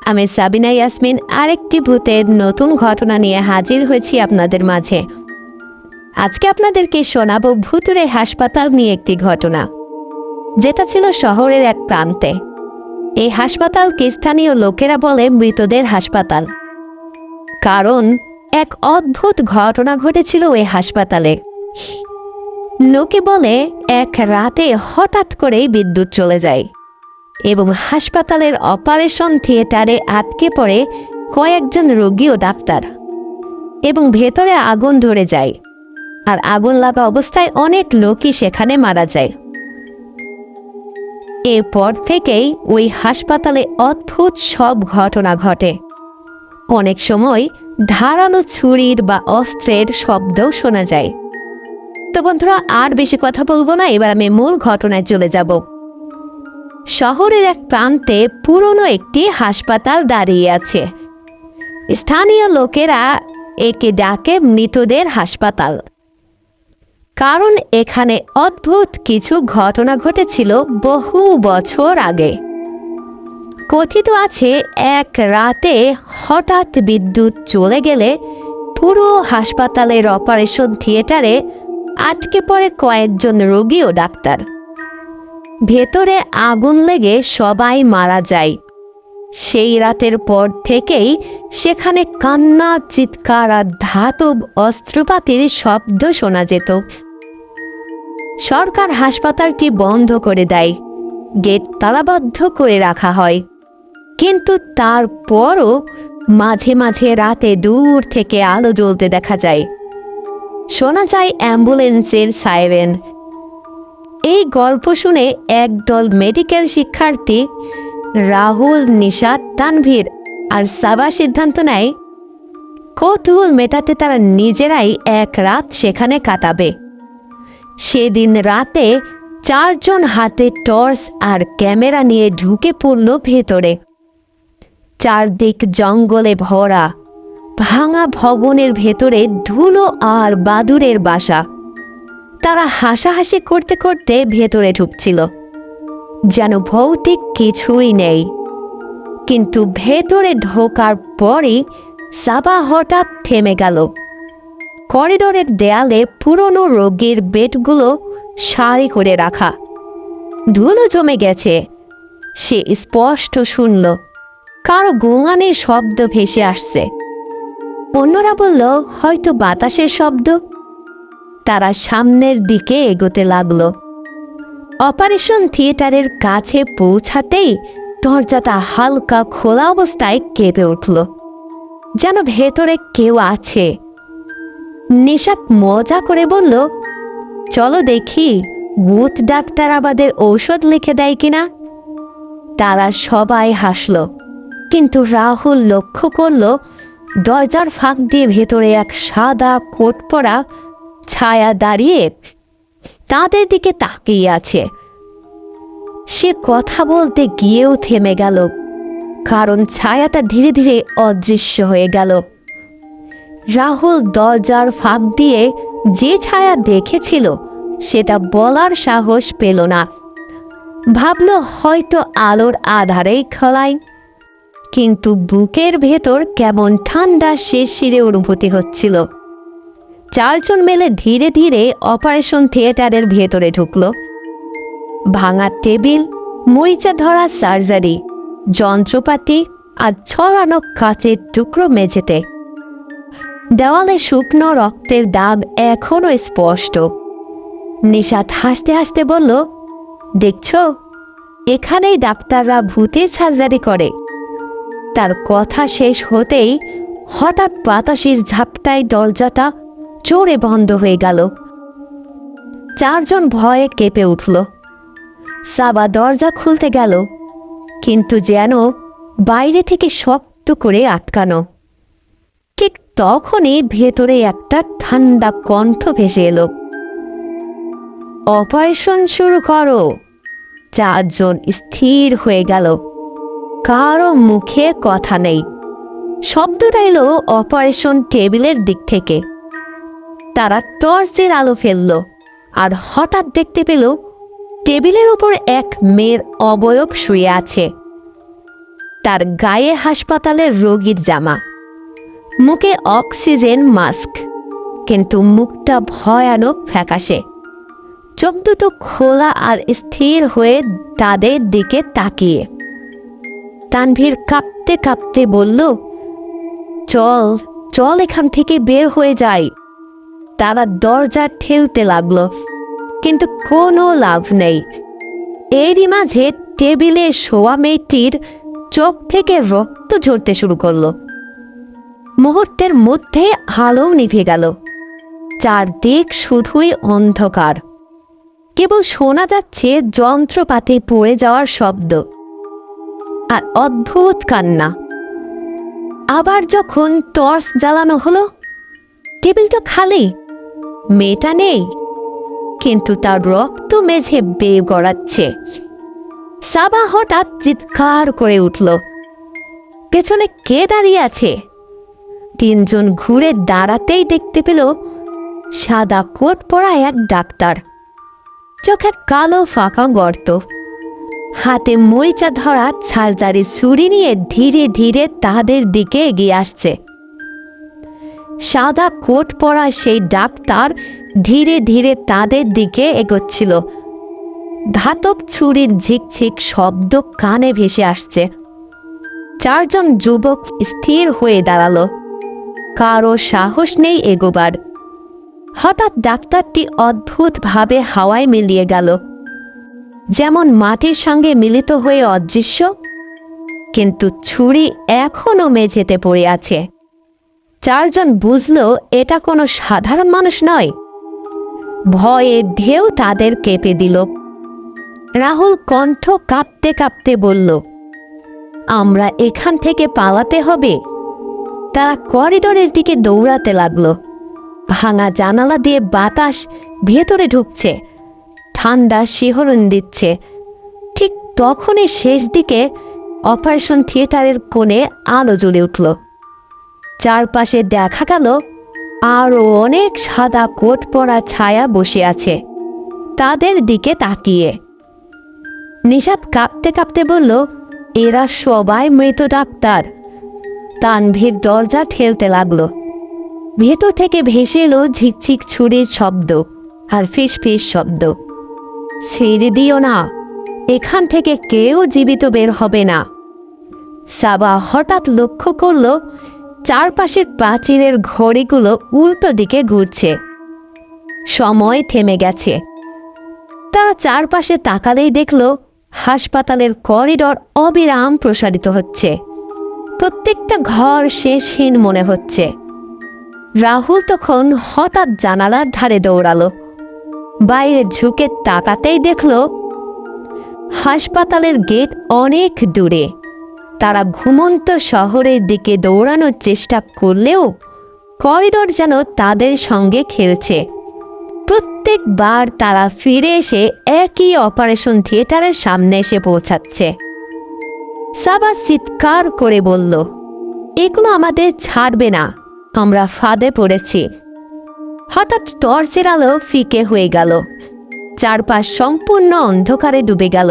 আমি সাবিনা ইয়াসমিন আরেকটি ভূতের নতুন ঘটনা নিয়ে হাজির হয়েছি আপনাদের মাঝে। আজকে আপনাদেরকে শোনাবো ভুতুড়ে হাসপাতাল নিয়ে একটি ঘটনা, যেটা ছিল শহরের এক প্রান্তে। এই হাসপাতালকে স্থানীয় লোকেরা বলে মৃতদের হাসপাতাল, কারণ এক অদ্ভুত ঘটনা ঘটেছিল ওই হাসপাতালে। লোকে বলে এক রাতে হঠাৎ করেই বিদ্যুৎ চলে যায় এবং হাসপাতালের অপারেশন থিয়েটারে আটকে পড়ে কয়েকজন রোগী ও ডাক্তার, এবং ভেতরে আগুন ধরে যায়, আর আগুন লাগা অবস্থায় অনেক লোকই সেখানে মারা যায়। এরপর থেকেই ওই হাসপাতালে অদ্ভুত সব ঘটনা ঘটে। অনেক সময় ধারালো ছুরির বা অস্ত্রের শব্দও শোনা যায়। তো বন্ধুরা, আর বেশি কথা বলবো না, এবার আমি মূল ঘটনায় চলে যাব। শহরের এক প্রান্তে পুরনো একটি হাসপাতাল দাঁড়িয়ে আছে। স্থানীয় লোকেরা একে ডাকে মৃতদের হাসপাতাল, কারণ এখানে অদ্ভুত কিছু ঘটনা ঘটেছিল বহু বছর আগে। কথিত আছে এক রাতে হঠাৎ বিদ্যুৎ চলে গেলে পুরো হাসপাতালের অপারেশন থিয়েটারে আটকে পড়ে কয়েকজন রোগী ও ডাক্তার। ভেতরে আগুন লেগে সবাই মারা যায়। সেই রাতের পর থেকেই সেখানে কান্না, চিৎকার আর ধাতব অস্ত্রপাতির শব্দ শোনা যেত। সরকার হাসপাতালটি বন্ধ করে দেয়, গেট তালাবদ্ধ করে রাখা হয়, কিন্তু তারপরও মাঝে মাঝে রাতে দূর থেকে আলো জ্বলতে দেখা যায়। শোনা যায় অ্যাম্বুলেন্সের সাইরেন। এই গল্প শুনে একদল মেডিকেল শিক্ষার্থী রাহুল, নিশাত, তানভীর আর সাবা সিদ্ধান্ত নেয় কৌতূহল মেটাতে তারা নিজেরাই এক রাত সেখানে কাটাবে। সেদিন রাতে 4 জন হাতে টর্চ আর ক্যামেরা নিয়ে ঢুকে পড়ল ভেতরে। চারদিক জঙ্গলে ভরা, ভাঙা ভবনের ভেতরে ধুলো আর বাদুড়ের বাসা। তারা হাসাহাসি করতে করতে ভেতরে ঢুকছিল, যেন ভৌতিক কিছুই নেই। কিন্তু ভেতরে ঢোকার পরই সাবা হঠাৎ থেমে গেল। করিডোরের দেয়ালে পুরনো রোগীর বেডগুলো সারি করে রাখা, ধুলো জমে গেছে। সে স্পষ্ট শুনল কারো গোঙানির শব্দ ভেসে আসছে। অন্যরা বলল হয়তো বাতাসের শব্দ। তারা সামনের দিকে এগোতে লাগলো। অপারেশন থিয়েটারের কাছে পৌঁছাতেই দরজাটা হালকা খোলা অবস্থায় কেঁপে উঠল, যেন ভেতরে কেউ আছে। নিশাত মজা করে বলল, চলো দেখি ভূত ডাক্তার আমাদের ঔষধ লিখে দেয় কিনা। তারা সবাই হাসল, কিন্তু রাহুল লক্ষ্য করল দরজার ফাঁক দিয়ে ভেতরে এক সাদা কোট পরা ছায়া দাঁড়িয়ে তাদের দিকে তাকিয়ে আছে। সে কথা বলতে গিয়েও থেমে গেল, কারণ ছায়াটা ধীরে ধীরে অদৃশ্য হয়ে গেল। রাহুল দরজার ফাঁক দিয়ে যে ছায়া দেখেছিল সেটা বলার সাহস পেল না। ভাবল হয়তো আলোর আধারেই খোলাই, কিন্তু বুকের ভেতর কেমন ঠান্ডা শিরশিরে অনুভূতি হচ্ছিল। 4 জন মিলে ধীরে ধীরে অপারেশন থিয়েটারের ভেতরে ঢুকল। ভাঙা টেবিল, মরিচা ধরা সার্জারি যন্ত্রপাতি আর ছড়ানো কাচের টুকরো মেঝেতে। দেওয়ালে শুকনো রক্তের দাগ এখনো স্পষ্ট। নিশাত হাসতে হাসতে বলল, দেখছো, এখানেই ডাক্তাররা ভূতের সার্জারি করে। তার কথা শেষ হতেই হঠাৎ বাতাসের ঝাপটায় দরজাটা জোরে বন্ধ হয়ে গেল। 4 জন ভয়ে কেঁপে উঠল। সাবা দরজা খুলতে গেল, কিন্তু যেন বাইরে থেকে শক্ত করে আটকানো। ঠিক তখনই ভেতরে একটা ঠান্ডা কণ্ঠ ভেসে এলো, অপারেশন শুরু করো। 4 জন স্থির হয়ে গেল, কারো মুখে কথা নেই। শব্দটা এলো অপারেশন টেবিলের দিক থেকে। তারা টর্চের আলো ফেলল, আর হঠাৎ দেখতে পেল টেবিলের উপর এক মেয়ের অবয়ব শুয়ে আছে। তার গায়ে হাসপাতালের রোগীর জামা, মুখে অক্সিজেন মাস্ক, কিন্তু মুখটা ভয়ানক ফ্যাকাশে। চোখ দুটো খোলা আর স্থির হয়ে তাদের দিকে তাকিয়ে। তানভীর কাঁপতে কাঁপতে বলল, চল চল, এখান থেকে বের হয়ে যাই। তারা দরজা ঠেলতে লাগলো, কিন্তু কোনো লাভ নেই। এরই মাঝে টেবিলে শোয়া মেয়েটির চোখ থেকে রক্ত ঝরতে শুরু করলো। মুহূর্তের মধ্যে আলো নিভে গেল, চারদিক শুধুই অন্ধকার। কেবল শোনা যাচ্ছে যন্ত্রপাতি পড়ে যাওয়ার শব্দ আর অদ্ভুত কান্না। আবার যখন টর্চ জ্বালানো হলো, টেবিলটা খালি, মেয়েটা নেই, কিন্তু তার রক্ত মেঝে বেয়ে গড়াচ্ছে। সাবা হঠাৎ চিৎকার করে উঠল, পেছনে কে দাঁড়িয়ে আছে? তিনজন ঘুরে দাঁড়াতেই দেখতে পেল সাদা কোট পরা এক ডাক্তার, চোখে কালো ফাঁকা গর্ত, হাতে মরিচা ধরা সার্জারি ছুরি নিয়ে ধীরে ধীরে তাদের দিকে এগিয়ে আসছে। সাদা কোট পরা সেই ডাক্তার ধীরে ধীরে তাদের দিকে এগোচ্ছিল। ধাতব ছুরির ঝিকঝিক শব্দ কানে ভেসে আসছে। চারজন যুবক স্থির হয়ে দাঁড়ালো, কারো সাহস নেই এগোবার। হঠাৎ ডাক্তারটি অদ্ভুতভাবে হাওয়ায় মিলিয়ে গেল, যেমন মাটির সঙ্গে মিলিত হয়ে অদৃশ্য, কিন্তু ছুরি এখনো মেঝেতে পড়ে আছে। চারজন বুঝল এটা কোনো সাধারণ মানুষ নয়। ভয়ে ঢেউ তাদের কেঁপে দিল। রাহুল কণ্ঠ কাঁপতে কাঁপতে বলল, আমরা এখান থেকে পালাতে হবে। তারা করিডোরের দিকে দৌড়াতে লাগলো। ভাঙা জানালা দিয়ে বাতাস ভেতরে ঢুকছে, ঠান্ডা শিহরণ দিচ্ছে। ঠিক তখনই শেষ দিকে অপারেশন থিয়েটারের কোণে আলো জ্বলে উঠল। চারপাশে দেখা গেল আরও অনেক সাদা কোট পরা ছায়া বসে আছে তাদের দিকে তাকিয়ে। নিশাত কাঁপতে কাঁপতে বলল, এরা সবাই মৃত ডাক্তার। তানভীর দরজা ঠেলতে লাগলো। ভেতর থেকে ভেসে এলো ঝিকঝিক ছুরির শব্দ আর ফিস ফিস শব্দ। ছেড়ে দিও না, এখান থেকে কেউ জীবিত বের হবে না। সাবা হঠাৎ লক্ষ্য করল চারপাশের প্রাচীরের ঘড়িগুলো উল্টো দিকে ঘুরছে। সময় থেমে গেছে। তারা চারপাশে তাকালেই দেখল হাসপাতালের করিডোর অবিরাম প্রসারিত হচ্ছে। প্রত্যেকটা ঘর শেষহীন মনে হচ্ছে। রাহুল তখন হঠাৎ জানালার ধারে দৌড়ালো। বাইরে ঝুঁকে তাকাতেই দেখল হাসপাতালের গেট অনেক দূরে। তারা ঘুমন্ত শহরের দিকে দৌড়ানোর চেষ্টা করলেও করিডোর যেন তাদের সঙ্গে খেলছে। প্রত্যেকবার তারা ফিরে এসে একই অপারেশন থিয়েটারের সামনে এসে পৌঁছাচ্ছে। সাবা চিৎকার করে বলল, এগুলো আমাদের ছাড়বে না, আমরা ফাঁদে পড়েছি। হঠাৎ টর্চের আলো ফিকে হয়ে গেল। চারপাশ সম্পূর্ণ অন্ধকারে ডুবে গেল।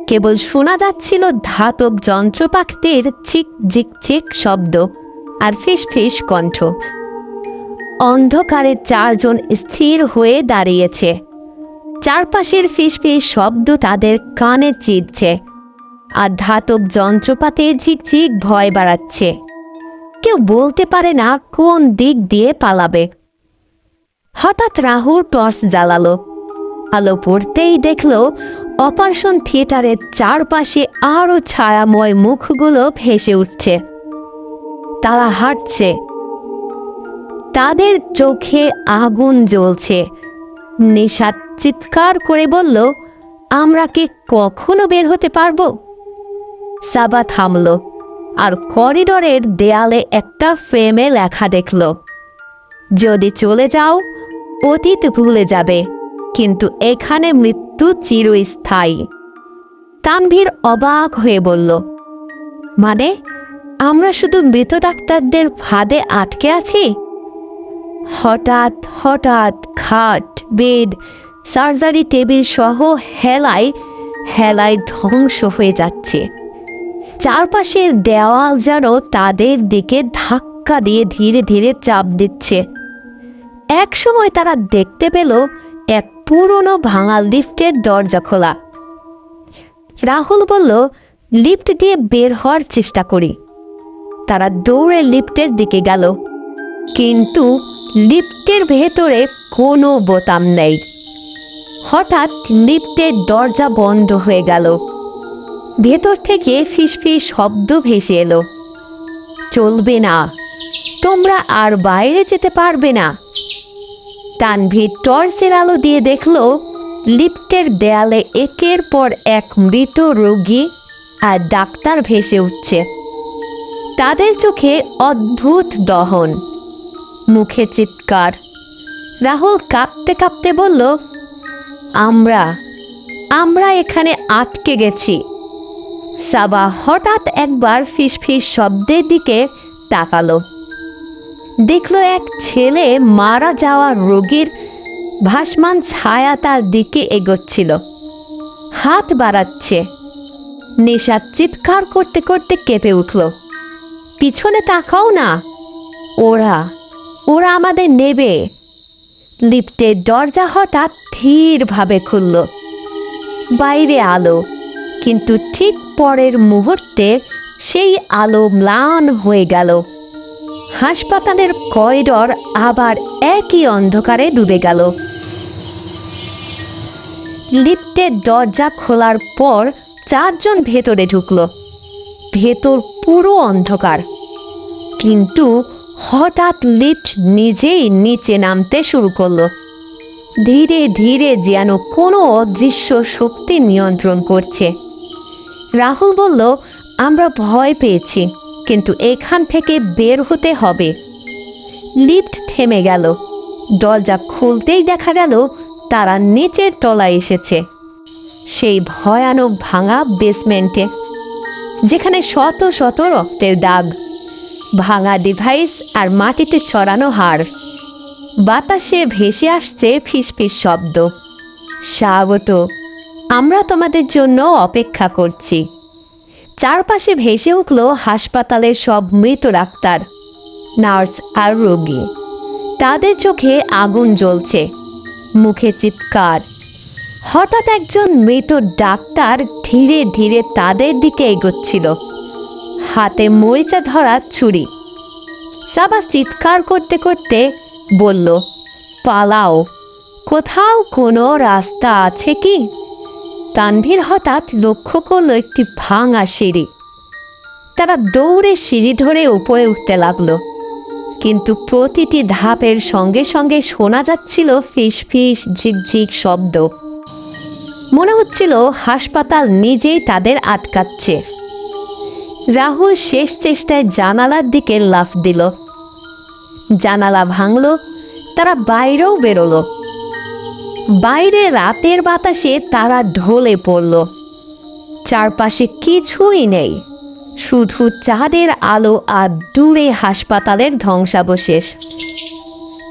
কেবল শোনা যাচ্ছিল ধাতব যন্ত্রপাতির চিক ঝিক চিক শব্দ আর ফিস ফিস কণ্ঠ। অন্ধকারে চারজন স্থির হয়ে দাঁড়িয়েছে। চারপাশের ফিস ফিস শব্দ তাদের কানে চিরছে, আর ধাতব যন্ত্রপাতির ঝিকঝিক ভয় বাড়াচ্ছে। কেউ বলতে পারে না কোন দিক দিয়ে পালাবে। হঠাৎ রাহুল টর্চ জ্বালালো। আলো পড়তেই দেখল অপারেশন থিয়েটারের চারপাশে আরো ছায়াময় মুখগুলো ভেসে উঠছে। তারা হাঁটছে, তাদের চোখে আগুন জ্বলছে। নিশাত চিৎকার করে বলল, আমরা কি কখনো বের হতে পারবো? সাবা থামল আর করিডোরের দেয়ালে একটা ফ্রেমে লেখা দেখল, যদি চলে যাও অতীত ভুলে যাবে, কিন্তু এখানে মৃত্যু চিরস্থায়ী। তানভীর অবাক হয়ে বলল, মানে আমরা শুধু মৃত ডাক্তারদের ফাঁদে আটকে আছি? হঠাৎ হঠাৎ খাট, বেড, সার্জারি টেবিল সহ হেলায় হেলায় ধ্বংস হয়ে যাচ্ছে। চারপাশের দেওয়াল যেন তাদের দিকে ধাক্কা দিয়ে ধীরে ধীরে চাপ দিচ্ছে। এক সময় তারা দেখতে পেল এক পুরনো ভাঙা লিফটের দরজা খোলা। রাহুল বলল, লিফট দিয়ে বের হওয়ার চেষ্টা করি। তারা দৌড়ে লিফটের দিকে গেল, কিন্তু লিফটের ভেতরে কোনো বোতাম নেই। হঠাৎ লিফটের দরজা বন্ধ হয়ে গেল। ভেতর থেকে ফিসফিস শব্দ ভেসে এলো, চলবে না, তোমরা আর বাইরে যেতে পারবে না। তানভীর টর্চের আলো দিয়ে দেখলো লিফটের দেয়ালে একের পর এক মৃত রোগী আর ডাক্তার ভেসে উঠছে। তাদের চোখে অদ্ভুত দহন, মুখে চিৎকার। রাহুল কাঁপতে কাঁপতে বলল, আমরা এখানে আটকে গেছি। সাবা হঠাৎ একবার ফিসফিস শব্দের দিকে তাকালো। দেখল এক ছেলে মারা যাওয়া রোগীর ভাসমান ছায়া তার দিকে এগোচ্ছিল, হাত বাড়াচ্ছে। নেশা চিৎকার করতে করতে কেঁপে উঠল, পিছনে তাকাও না, ওরা আমাদের নেবে। লিফটের দরজা হঠাৎ ধীরভাবে খুলল। বাইরে আলো, কিন্তু ঠিক পরের মুহূর্তে সেই আলো ম্লান হয়ে গেল। হাসপাতালের করিডর আবার একই অন্ধকারে ডুবে গেল। লিফটের দরজা খোলার পর চারজন ভেতরে ঢুকল। ভেতর পুরো অন্ধকার, কিন্তু হঠাৎ লিফট নিজেই নিচে নামতে শুরু করলো। ধীরে ধীরে যেন কোনো অদৃশ্য শক্তি নিয়ন্ত্রণ করছে। রাহুল বলল, আমরা ভয় পেয়েছি, কিন্তু এখান থেকে বের হতে হবে। লিফট থেমে গেল। দরজা খুলতেই দেখা গেল তারা নিচের তলায় এসেছে, সেই ভয়ানক ভাঙা বেসমেন্টে, যেখানে শত শত রক্তের দাগ, ভাঙা ডিভাইস আর মাটিতে ছড়ানো হাড়। বাতাসে ভেসে আসছে ফিসফিস শব্দ, স্বাগত, আমরা তোমাদের জন্য অপেক্ষা করছি। চারপাশে ভেসে উঠল হাসপাতালের সব মৃত ডাক্তার, নার্স আর রোগী। তাদের চোখে আগুন জ্বলছে, মুখে চিৎকার। হঠাৎ একজন মৃত ডাক্তার ধীরে ধীরে তাদের দিকে এগোচ্ছিল, হাতে মরিচা ধরা ছুরি। সাবা চিৎকার করতে করতে বলল, পালাও, কোথাও কোনো রাস্তা আছে কি? তানভীর হঠাৎ লক্ষ্য করলো একটি ভাঙা সিঁড়ি। তারা দৌড়ে সিঁড়ি ধরে উপরে উঠতে লাগলো, কিন্তু প্রতিটি ধাপের সঙ্গে সঙ্গে শোনা যাচ্ছিল ফিসফিস ঝিকঝিক শব্দ। মনে হচ্ছিল হাসপাতাল নিজেই তাদের আটকাচ্ছে। রাহুল শেষ চেষ্টায় জানালার দিকে লাফ দিল। জানালা ভাঙল, তারা বাইরেও বেরোলো। বাইরে রাতের বাতাসে তারা ঢলে পড়ল। চারপাশে কিছুই নেই, শুধু চাঁদের আলো আর দূরে হাসপাতালের ধ্বংসাবশেষ।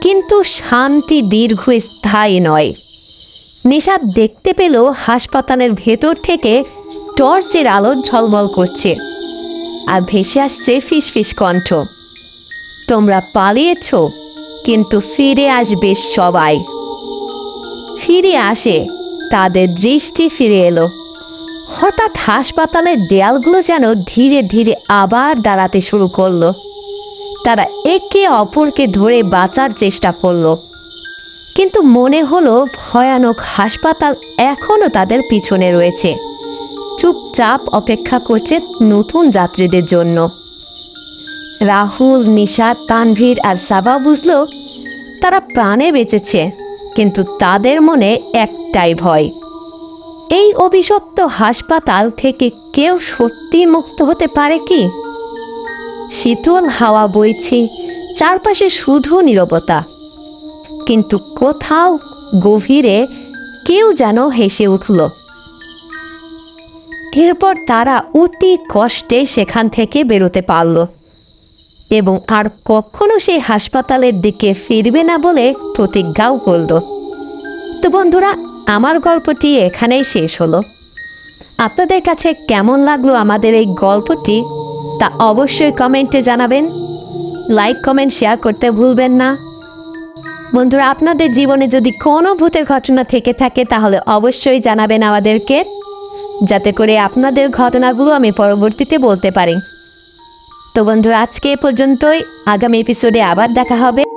কিন্তু শান্তি দীর্ঘস্থায়ী নয়। নেশা দেখতে পেল হাসপাতালের ভেতর থেকে টর্চের আলো ঝলমল করছে, আর ভেসে আসছে ফিসফিস কণ্ঠ, তোমরা পালিয়েছ, কিন্তু ফিরে আসবে সবাই। ফিরে আসে, তাদের দৃষ্টি ফিরে এলো। হঠাৎ হাসপাতালের দেয়ালগুলো যেন ধীরে ধীরে আবার দাঁড়াতে শুরু করলো। তারা একে অপরকে ধরে বাঁচার চেষ্টা করলো, কিন্তু মনে হলো ভয়ানক হাসপাতাল এখনও তাদের পিছনে রয়েছে, চুপচাপ অপেক্ষা করছে নতুন যাত্রীদের জন্য। রাহুল, নিশা, তানভীর আর সাবা বুঝলো তারা প্রাণে বেঁচেছে, কিন্তু তাদের মনে একটাই ভয়, এই অভিশপ্ত হাসপাতাল থেকে কেউ সত্যি মুক্ত হতে পারে কি? শীতল হাওয়া বইছে, চারপাশে শুধু নীরবতা, কিন্তু কোথাও গভীরে কেউ যেন হেসে উঠল। এরপর তারা অতি কষ্টে সেখান থেকে বেরোতে পারল এবং আর কখনো সেই হাসপাতালের দিকে ফিরবে না বলে প্রতিজ্ঞাও করল। তো বন্ধুরা, আমার গল্পটি এখানেই শেষ হলো। আপনাদের কাছে কেমন লাগলো আমাদের এই গল্পটি তা অবশ্যই কমেন্টে জানাবেন। লাইক কমেন্ট শেয়ার করতে ভুলবেন না। বন্ধুরা, আপনাদের জীবনে যদি কোনো ভূতের ঘটনা থেকে থাকে তাহলে অবশ্যই জানাবেন আমাদেরকে, যাতে করে আপনাদের ঘটনাগুলো আমি পরবর্তীতে বলতে পারি। তো বন্ধুরা, আজকে এ পর্যন্তই। আগামী এপিসোডে আবার দেখা হবে।